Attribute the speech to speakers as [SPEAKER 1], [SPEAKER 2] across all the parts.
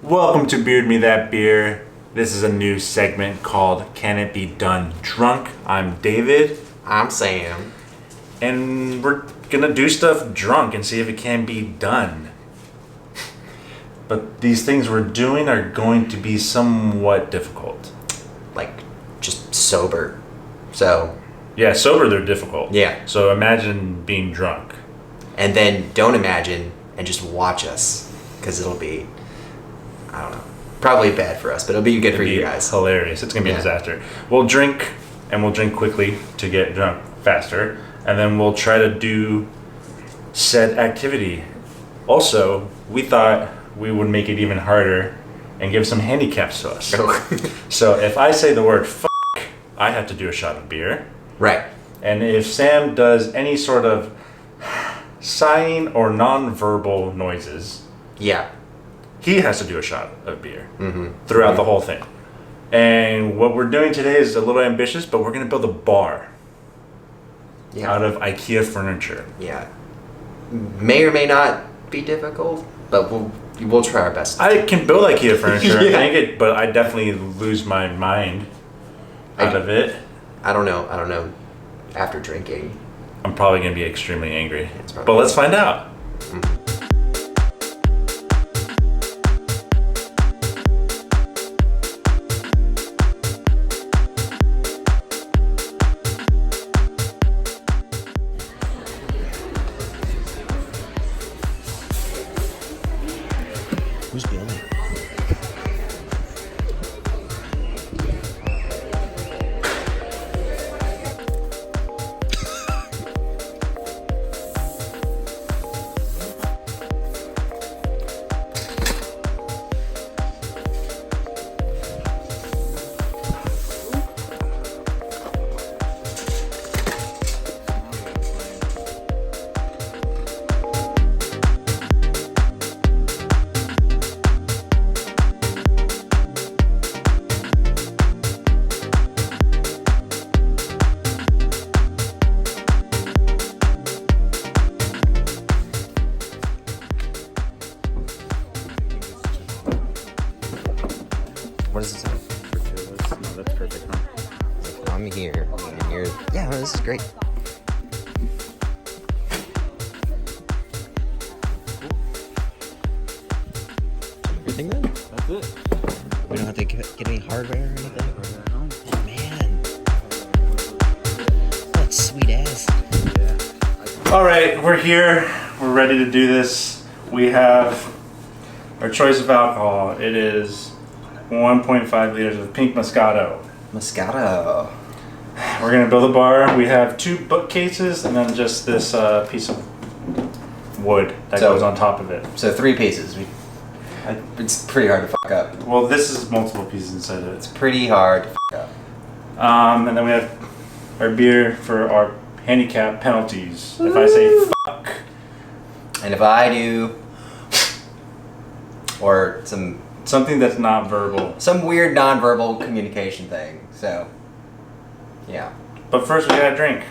[SPEAKER 1] Welcome to Beard Me That Beer. This is a new segment called Can It Be Done Drunk? I'm David.
[SPEAKER 2] I'm Sam.
[SPEAKER 1] And we're gonna do stuff drunk and see if it can be done. But these things we're doing are going to be somewhat difficult.
[SPEAKER 2] Like, just sober. So,
[SPEAKER 1] Yeah, sober they're difficult.
[SPEAKER 2] Yeah.
[SPEAKER 1] So imagine being drunk.
[SPEAKER 2] and then don't imagine and just watch us. Because it'll be, I don't know, probably bad for us, but it'll be good for
[SPEAKER 1] It'd
[SPEAKER 2] you
[SPEAKER 1] be
[SPEAKER 2] guys.
[SPEAKER 1] Hilarious. It's gonna be a
[SPEAKER 2] Yeah.
[SPEAKER 1] disaster. We'll drink and we'll drink quickly to get drunk faster. And then we'll try to do said activity. Also, we thought we would make it even harder and give some handicaps to us. So if I say the word f***, I have to do a shot of beer.
[SPEAKER 2] Right.
[SPEAKER 1] And if Sam does any sort of sighing or non-verbal noises,
[SPEAKER 2] Yeah.
[SPEAKER 1] he has to do a shot of beer throughout the whole thing. And what we're doing today is a little ambitious, but we're going to build a bar
[SPEAKER 2] Yeah.
[SPEAKER 1] out of IKEA furniture.
[SPEAKER 2] Yeah. May or may not be difficult, but we'll try our best.
[SPEAKER 1] I can build IKEA furniture,
[SPEAKER 2] Yeah.
[SPEAKER 1] I think it, but I definitely lose my mind out of it.
[SPEAKER 2] I don't know. After drinking.
[SPEAKER 1] I'm probably going to be extremely angry.
[SPEAKER 2] It's probably-
[SPEAKER 1] But let's find out.
[SPEAKER 2] Who's building? What does it say?
[SPEAKER 1] No, that's perfect, huh?
[SPEAKER 2] I'm here, and you're... Yeah, this is great. Everything then?
[SPEAKER 1] That's it.
[SPEAKER 2] We don't have to get any hardware or anything? Oh, man. That's sweet ass.
[SPEAKER 1] All right, we're here. We're ready to do this. We have our choice of alcohol. It is 1.5 liters of pink Moscato.
[SPEAKER 2] Moscato.
[SPEAKER 1] We're gonna build a bar. We have 2 bookcases and then just this piece of wood that
[SPEAKER 2] So-
[SPEAKER 1] goes on top of it.
[SPEAKER 2] So 3 pieces. It's pretty hard to fuck up.
[SPEAKER 1] Well, this is multiple pieces inside of
[SPEAKER 2] It's
[SPEAKER 1] it.
[SPEAKER 2] pretty hard to fuck up.
[SPEAKER 1] And then we have our beer for our handicap penalties. If I say fuck,
[SPEAKER 2] And if I do... Or
[SPEAKER 1] something that's not verbal.
[SPEAKER 2] some weird non-verbal communication thing. So, yeah.
[SPEAKER 1] But first we gotta drink.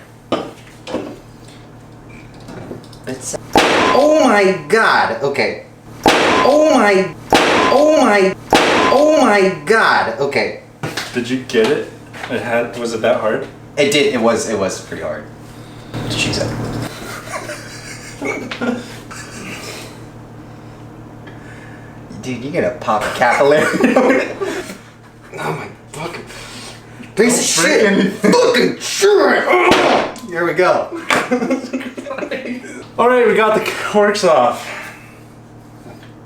[SPEAKER 2] It's... Oh my god! Okay. Oh my god! Okay.
[SPEAKER 1] Did you get it? Was it that hard?
[SPEAKER 2] It did. It was pretty hard. She said. Dude, you're gonna pop a capillary. Oh my fucking piece of shit! Fucking shit! Here we go.
[SPEAKER 1] All right, we got the corks off.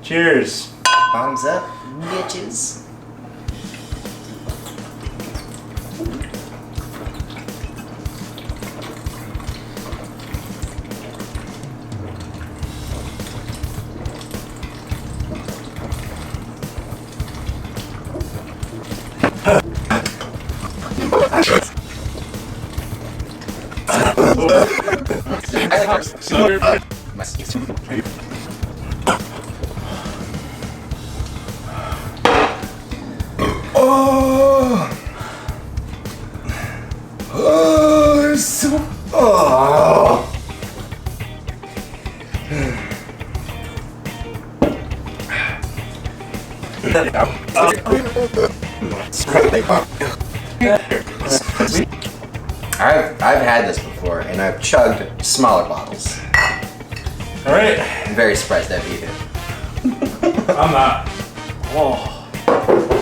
[SPEAKER 1] Cheers.
[SPEAKER 2] Bottoms up, bitches. Oh, so. Oh. I've had this before, and I've chugged smaller bottles.
[SPEAKER 1] All right.
[SPEAKER 2] I'm very surprised I've eaten.
[SPEAKER 1] I'm not. Oh.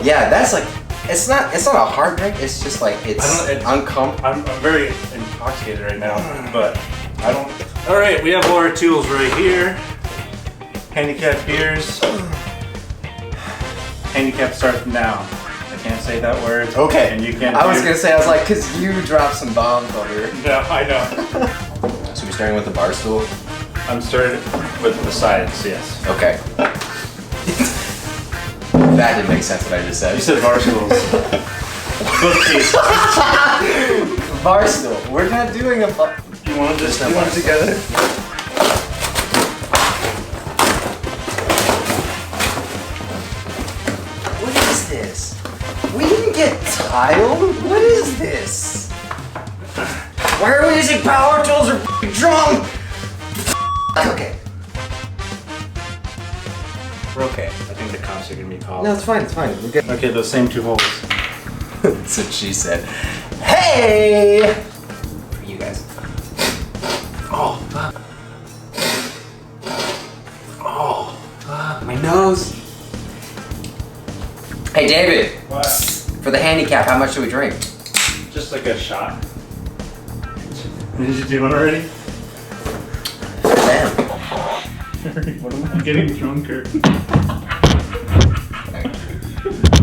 [SPEAKER 2] Yeah, that's like, it's not a hard drink. It's just like it's uncomfortable.
[SPEAKER 1] I'm very intoxicated right now, but I don't. All right, we have all our tools right here. Handicap beers. Handicap starts now. I can't say that word.
[SPEAKER 2] Okay.
[SPEAKER 1] And you can't.
[SPEAKER 2] I was gonna say, I was like, cause you dropped some bombs over here.
[SPEAKER 1] No, I know.
[SPEAKER 2] So we're starting with the bar stool.
[SPEAKER 1] I'm starting with the sides. Yes.
[SPEAKER 2] Okay. That didn't make sense what I just said.
[SPEAKER 1] You said bar stools. Bookcase.
[SPEAKER 2] Bar stool. We're not doing a bar.
[SPEAKER 1] You want to just do one together?
[SPEAKER 2] What is this? We didn't get tile? What is this? Why are we using power tools? We're f***ing drunk! Okay.
[SPEAKER 1] We're okay. I think the cops are gonna be called.
[SPEAKER 2] No, it's fine, We're good.
[SPEAKER 1] Okay, those same 2 holes.
[SPEAKER 2] That's what she said. Hey! For you guys. Oh, fuck. Oh, fuck. My nose. Hey, David.
[SPEAKER 1] What?
[SPEAKER 2] For the handicap, how much do we drink?
[SPEAKER 1] Just like a shot. Did you do one already?
[SPEAKER 2] Damn.
[SPEAKER 1] What am I getting drunker?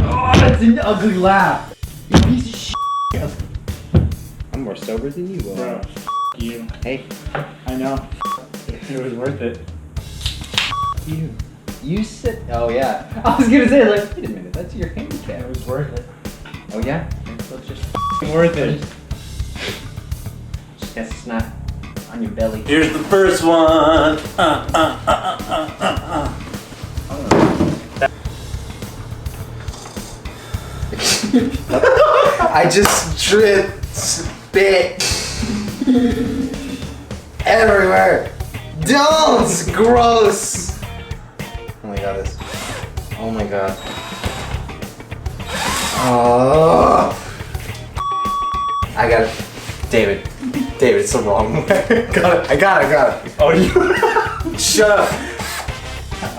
[SPEAKER 3] Oh, that's an ugly laugh. You piece of shit.
[SPEAKER 2] I'm more sober than you are.
[SPEAKER 1] Bro, you.
[SPEAKER 2] Hey.
[SPEAKER 1] I know. It was worth it.
[SPEAKER 3] You. You said. Oh yeah. I was gonna say like, wait a minute, that's your handicap.
[SPEAKER 1] It was worth it.
[SPEAKER 3] Oh yeah. So it's just
[SPEAKER 1] Worth it.
[SPEAKER 3] Just guess it's not on your belly.
[SPEAKER 1] Here's the first one.
[SPEAKER 2] I just dripped spit everywhere. Don't! It's gross. Oh my god, this. Oh my god. Oh. I got it. David, it's the wrong way. I got it.
[SPEAKER 1] Oh, you.
[SPEAKER 2] Shut up.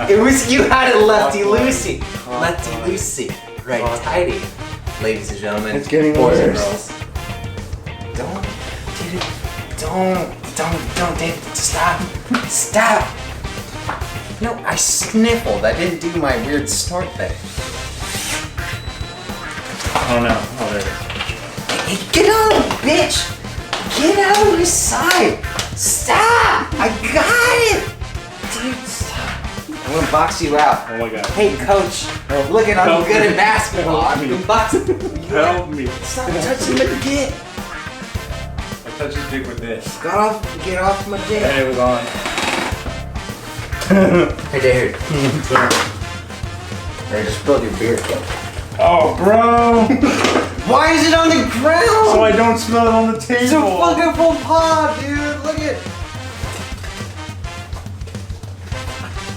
[SPEAKER 2] It was, you had it lefty-loosey. Lefty-loosey. Right, tighty. Ladies and gentlemen.
[SPEAKER 1] It's getting
[SPEAKER 2] boys and
[SPEAKER 1] worse.
[SPEAKER 2] girls. Don't, David, stop. No, I sniffled. I didn't do my weird snort thing.
[SPEAKER 1] Oh no. Oh, there it is.
[SPEAKER 2] Hey, get out, bitch! Get out of my side! Stop! I got it! Dude, stop. I'm gonna box you out.
[SPEAKER 1] Oh my god.
[SPEAKER 2] Hey, coach. Look at, I'm
[SPEAKER 1] Help
[SPEAKER 2] good
[SPEAKER 1] me.
[SPEAKER 2] at basketball.
[SPEAKER 1] Help
[SPEAKER 2] I'm
[SPEAKER 1] me.
[SPEAKER 2] good boxing.
[SPEAKER 1] Help me.
[SPEAKER 2] Stop touching my dick.
[SPEAKER 1] I touched his dick with this.
[SPEAKER 2] Get off my dick.
[SPEAKER 1] And it was on.
[SPEAKER 2] Hey, David. Hey, just spilled your beer.
[SPEAKER 1] Oh, bro.
[SPEAKER 2] Why is it on the ground?
[SPEAKER 1] So I don't smell it on the table.
[SPEAKER 2] It's a fucking full pod, dude. Look at.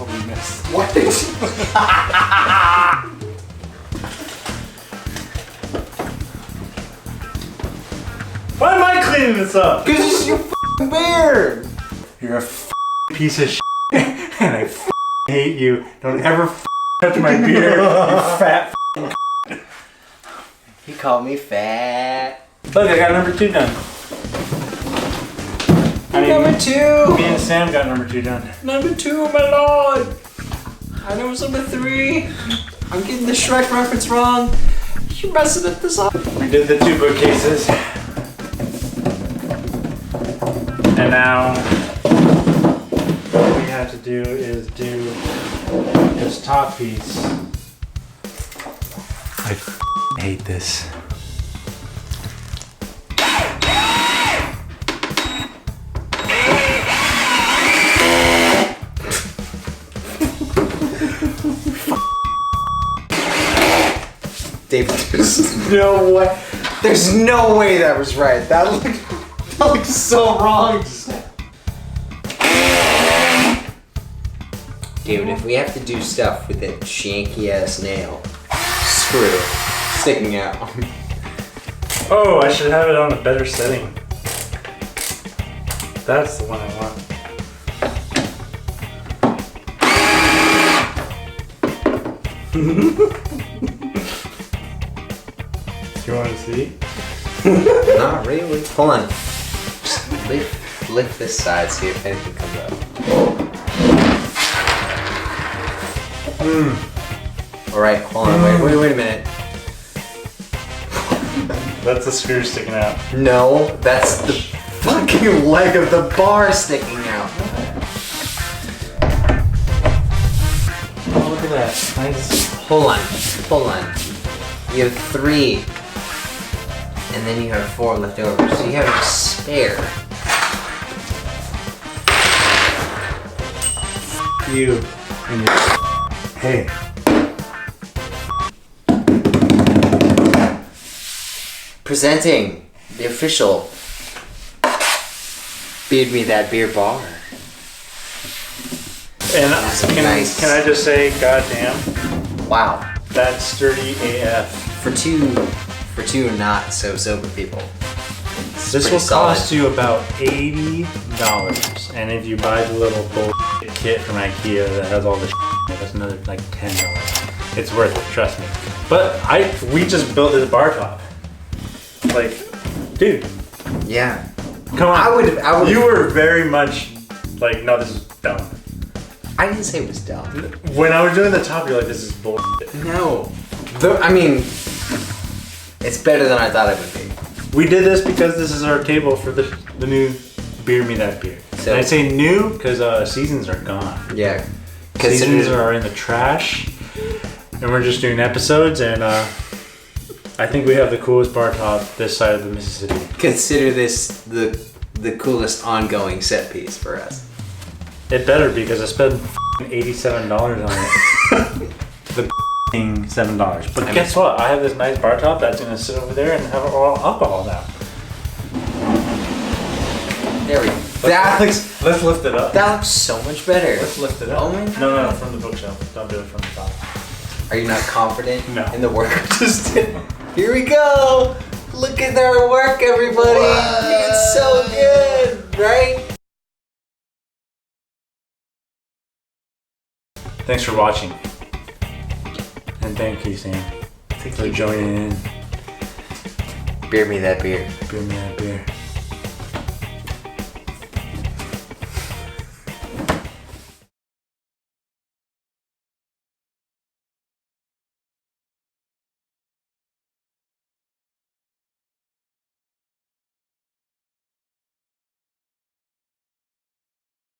[SPEAKER 1] Oh, we missed.
[SPEAKER 2] What did you?
[SPEAKER 1] Why am I cleaning this up?
[SPEAKER 2] Cause it's your fucking beer.
[SPEAKER 1] You're a piece of shit, and I hate you. Don't ever touch my beer, you fat.
[SPEAKER 2] He called me fat.
[SPEAKER 1] Look, I got number 2 done.
[SPEAKER 2] Number 2.
[SPEAKER 1] Me and Sam got number 2 done.
[SPEAKER 2] Number 2, my lord. I know it's number 3. I'm getting the Shrek reference wrong. You're messing this up.
[SPEAKER 1] We did the 2 bookcases. And now, what we have to do is do this top piece. I hate this.
[SPEAKER 2] David, there's no way. There's no way that was right. That looked so wrong. Dude, if we have to do stuff with that shanky ass nail, screw sticking out.
[SPEAKER 1] Oh, I should have it on a better setting. That's the one I want. You want to see?
[SPEAKER 2] Not really. Hold on. Just lift this side, see if anything comes up. Alright, hold on, wait a minute.
[SPEAKER 1] That's the screw sticking out.
[SPEAKER 2] No, that's the fucking leg of the bar sticking out.
[SPEAKER 1] Oh, look at that. Nice.
[SPEAKER 2] Hold on. You have 3. And then you have 4 left over, so you have a spare.
[SPEAKER 1] You and your... Hey.
[SPEAKER 2] Presenting the official Beard Me That Beer bar.
[SPEAKER 1] And
[SPEAKER 2] Nice.
[SPEAKER 1] can I just say, goddamn,
[SPEAKER 2] Wow.
[SPEAKER 1] that's sturdy AF.
[SPEAKER 2] For two not so sober people.
[SPEAKER 1] This will cost you about $80, and if you buy the little bullshit kit from IKEA that has all the shit in it, that's another like $10. It's worth it, trust me. But we just built this bar top. Like, dude,
[SPEAKER 2] Yeah.
[SPEAKER 1] come on.
[SPEAKER 2] I would.
[SPEAKER 1] You were very much like, no, this is dumb.
[SPEAKER 2] I didn't say it was dumb.
[SPEAKER 1] When I was doing the top, you're like, this is bullshit.
[SPEAKER 2] No. I mean, it's better than I thought it would be.
[SPEAKER 1] We did this because this is our table for the new Beer Me That Beer.
[SPEAKER 2] So-
[SPEAKER 1] And I say new because seasons are gone.
[SPEAKER 2] Yeah.
[SPEAKER 1] Seasons are in the trash, and we're just doing episodes, and I think we have the coolest bar top this side of the Mississippi.
[SPEAKER 2] Consider this the coolest ongoing set piece for us.
[SPEAKER 1] It better, because I spent $87 on it. The $7. But guess what? I have this nice bar top that's gonna sit over there and have all alcohol now.
[SPEAKER 2] There we go.
[SPEAKER 1] Let's lift it up.
[SPEAKER 2] That looks so much better.
[SPEAKER 1] Let's lift it up.
[SPEAKER 2] Oh my God.
[SPEAKER 1] No, from the bookshelf. Don't do it from the top.
[SPEAKER 2] Are you not confident
[SPEAKER 1] No.
[SPEAKER 2] in the work I just did? Here we go. Look at our work, everybody. It's so good, right?
[SPEAKER 1] Thanks for watching. And thank you, Sam, for joining in.
[SPEAKER 2] Beer Me That Beer.
[SPEAKER 1] Beer Me That Beer.